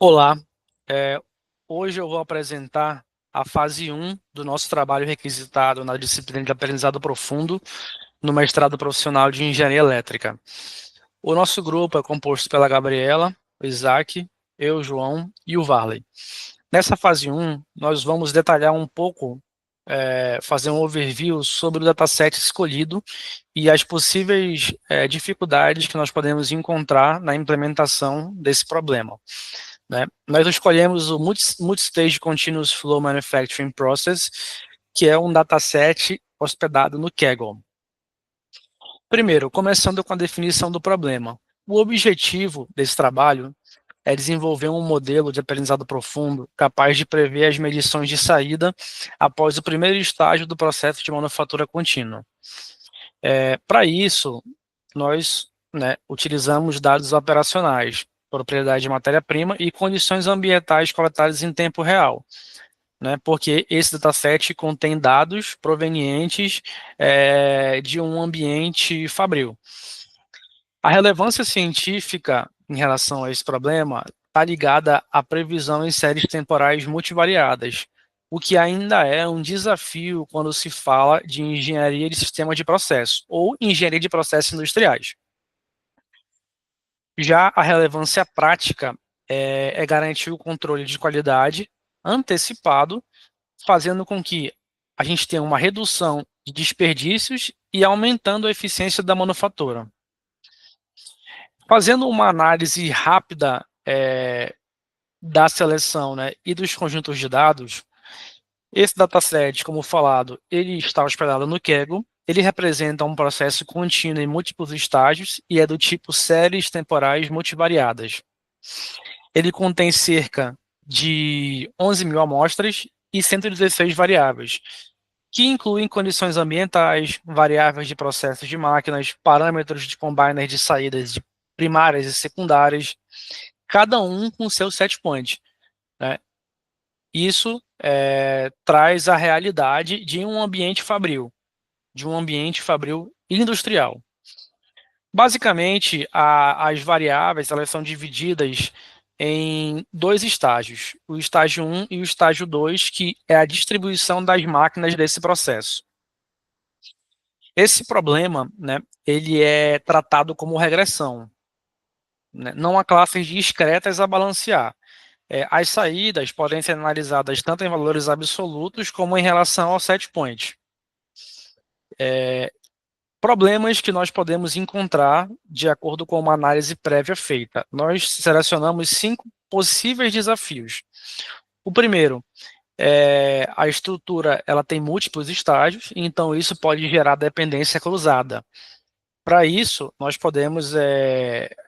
Olá, é, hoje eu vou apresentar a fase 1 do nosso trabalho requisitado na disciplina de aprendizado profundo no mestrado profissional de engenharia elétrica. O nosso grupo é composto pela Gabriela, o Isaac, eu, João e o Varley. Nessa fase 1, nós vamos detalhar um pouco, fazer um overview sobre o dataset escolhido e as possíveis dificuldades que nós podemos encontrar na implementação desse problema, né? Nós escolhemos o Multistage Continuous Flow Manufacturing Process, que é um dataset hospedado no Kaggle. Primeiro, começando com a definição do problema. O objetivo desse trabalho é desenvolver um modelo de aprendizado profundo capaz de prever as medições de saída após o primeiro estágio do processo de manufatura contínua. Para isso, nós, utilizamos dados operacionais, propriedade de matéria-prima e condições ambientais coletadas em tempo real, né? Porque esse dataset contém dados provenientes de um ambiente fabril. A relevância científica em relação a esse problema está ligada à previsão em séries temporais multivariadas, o que ainda é um desafio quando se fala de engenharia de sistema de processo ou engenharia de processos industriais. Já a relevância prática é garantir o controle de qualidade antecipado, fazendo com que a gente tenha uma redução de desperdícios e aumentando a eficiência da manufatura. Fazendo uma análise rápida da seleção, né, e dos conjuntos de dados, esse dataset, como falado, ele está hospedado no Kaggle, ele representa um processo contínuo em múltiplos estágios e é do tipo séries temporais multivariadas. Ele contém cerca de 11.000 amostras e 116 variáveis, que incluem condições ambientais, variáveis de processos de máquinas, parâmetros de combiner de saídas de primárias e secundárias, cada um com seu set point, né? Isso traz a realidade de um ambiente fabril, industrial. Basicamente, as variáveis elas são divididas em dois estágios, o estágio 1 e o estágio 2, que é a distribuição das máquinas desse processo. Esse problema, né, ele é tratado como regressão, né? Não há classes discretas a balancear. As saídas podem ser analisadas tanto em valores absolutos como em relação ao set point. Problemas que nós podemos encontrar de acordo com uma análise prévia feita. Nós selecionamos 5 possíveis desafios. O primeiro, a estrutura ela tem múltiplos estágios, então isso pode gerar dependência cruzada. Para isso, nós podemos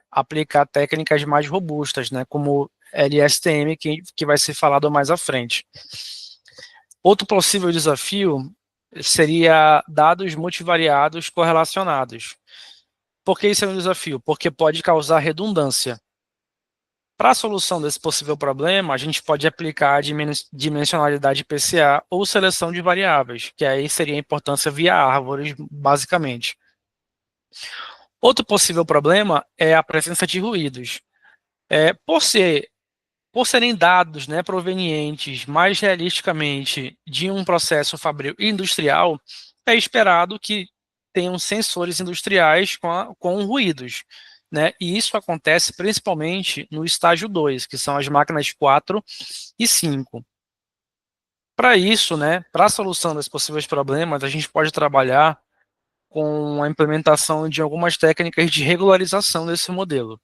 aplicar técnicas mais robustas, né, como LSTM, que vai ser falado mais à frente. Outro possível desafio seria dados multivariados correlacionados. Por que isso é um desafio? Porque pode causar redundância. Para a solução desse possível problema, a gente pode aplicar a dimensionalidade PCA ou seleção de variáveis, que aí seria a importância via árvores, basicamente. Outro possível problema é a presença de ruídos. Por serem dados, né, provenientes mais realisticamente de um processo fabril industrial, é esperado que tenham sensores industriais com ruídos, né? E isso acontece principalmente no estágio 2, que são as máquinas 4 e 5. Para isso, né, para a solução desses possíveis problemas, a gente pode trabalhar com a implementação de algumas técnicas de regularização desse modelo.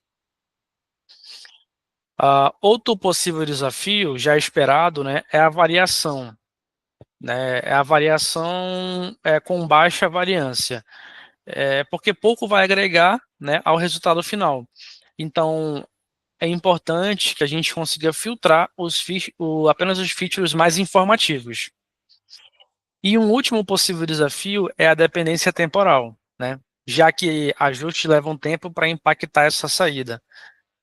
Outro possível desafio, já esperado, né, é a variação. Né, é a variação com baixa variância, porque pouco vai agregar, né, ao resultado final. Então, é importante que a gente consiga filtrar apenas os features mais informativos. E um último possível desafio é a dependência temporal, né, já que ajustes levam tempo para impactar essa saída.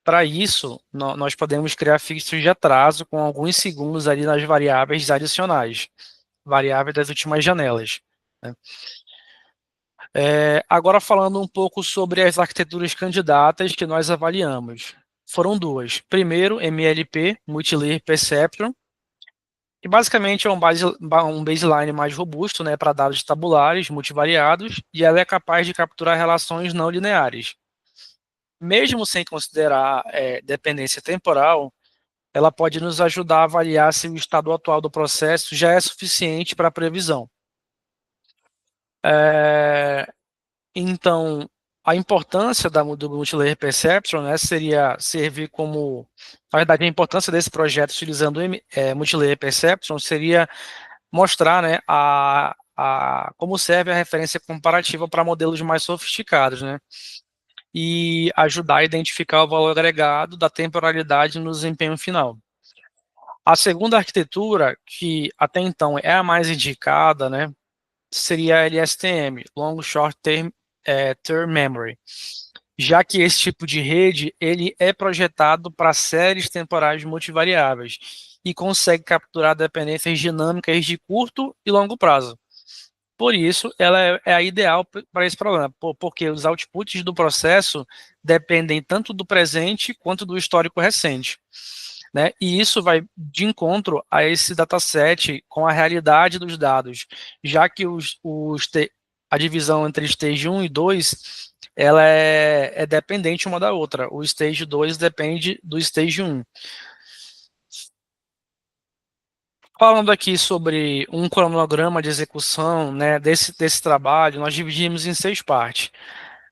Para isso, nós podemos criar fixos de atraso com alguns segundos ali nas variáveis adicionais, variáveis das últimas janelas, né? Agora falando um pouco sobre as arquiteturas candidatas que nós avaliamos. foram duas. Primeiro, MLP, Multi-Layer Perceptron, que basicamente é um baseline mais robusto, né, para dados tabulares, multivariados, e ela é capaz de capturar relações não lineares. Mesmo sem considerar dependência temporal, ela pode nos ajudar a avaliar se o estado atual do processo já é suficiente para a previsão. Então, a importância do Multilayer Perceptron, né, seria servir como... Na verdade, a importância desse projeto utilizando o Multilayer Perceptron seria mostrar, né, como serve a referência comparativa para modelos mais sofisticados, né, e ajudar a identificar o valor agregado da temporalidade no desempenho final. A segunda arquitetura, que até então é a mais indicada, né, seria a LSTM, Long Short Term Memory, já que esse tipo de rede ele é projetado para séries temporais multivariáveis e consegue capturar dependências dinâmicas de curto e longo prazo. Por isso, ela é a ideal para esse problema, porque os outputs do processo dependem tanto do presente quanto do histórico recente, né? E isso vai de encontro a esse dataset com a realidade dos dados, já que a divisão entre stage 1 e 2 ela é dependente uma da outra. O stage 2 depende do stage 1. Falando aqui sobre um cronograma de execução, né, desse trabalho, nós dividimos em 6 partes.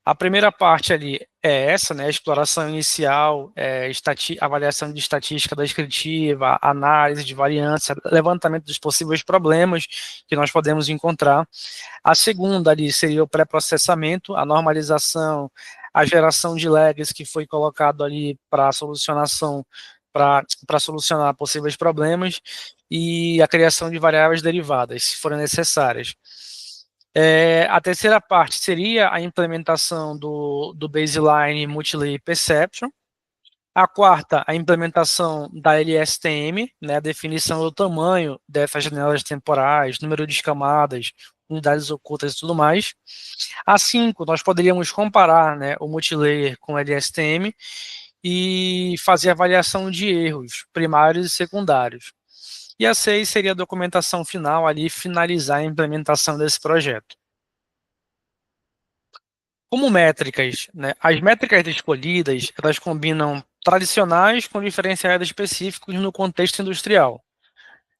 A primeira parte ali é essa, né, exploração inicial, avaliação de estatística descritiva, análise de variância, levantamento dos possíveis problemas que nós podemos encontrar. A segunda ali seria o pré-processamento, a normalização, a geração de lags que foi colocado ali para solucionação, para solucionar possíveis problemas, e a criação de variáveis derivadas, se forem necessárias. A terceira parte seria a implementação do baseline Multilayer Perception. A quarta, a implementação da LSTM, né, a definição do tamanho dessas janelas temporais, número de camadas, unidades ocultas e tudo mais. A 5, nós poderíamos comparar, né, o multilayer com o LSTM e fazer avaliação de erros primários e secundários. E a 6 seria a documentação final ali, finalizar a implementação desse projeto. Como métricas, né, as métricas escolhidas, elas combinam tradicionais com diferenciais específicos no contexto industrial.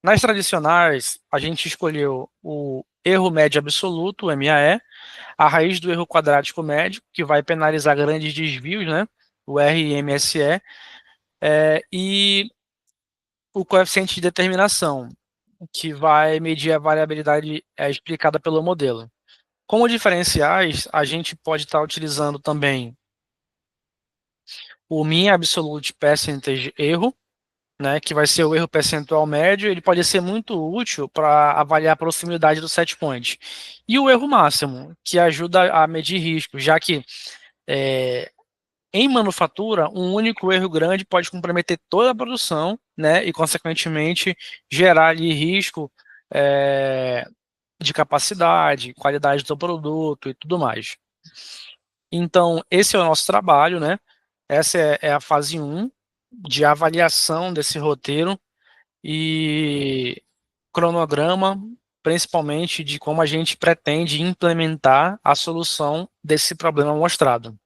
Nas tradicionais, a gente escolheu o erro médio absoluto, o MAE, a raiz do erro quadrático médio, que vai penalizar grandes desvios, né, o RMSE, e o coeficiente de determinação, que vai medir a variabilidade explicada pelo modelo. Como diferenciais, a gente pode estar utilizando também o mean absolute percentage erro, né, que vai ser o erro percentual médio. Ele pode ser muito útil para avaliar a proximidade do set point. E o erro máximo, que ajuda a medir risco, já que em manufatura, um único erro grande pode comprometer toda a produção, né, e, consequentemente, gerar ali risco de capacidade, qualidade do produto e tudo mais. Então, esse é o nosso trabalho, né? Essa é a fase 1 de avaliação desse roteiro e cronograma, principalmente de como a gente pretende implementar a solução desse problema mostrado.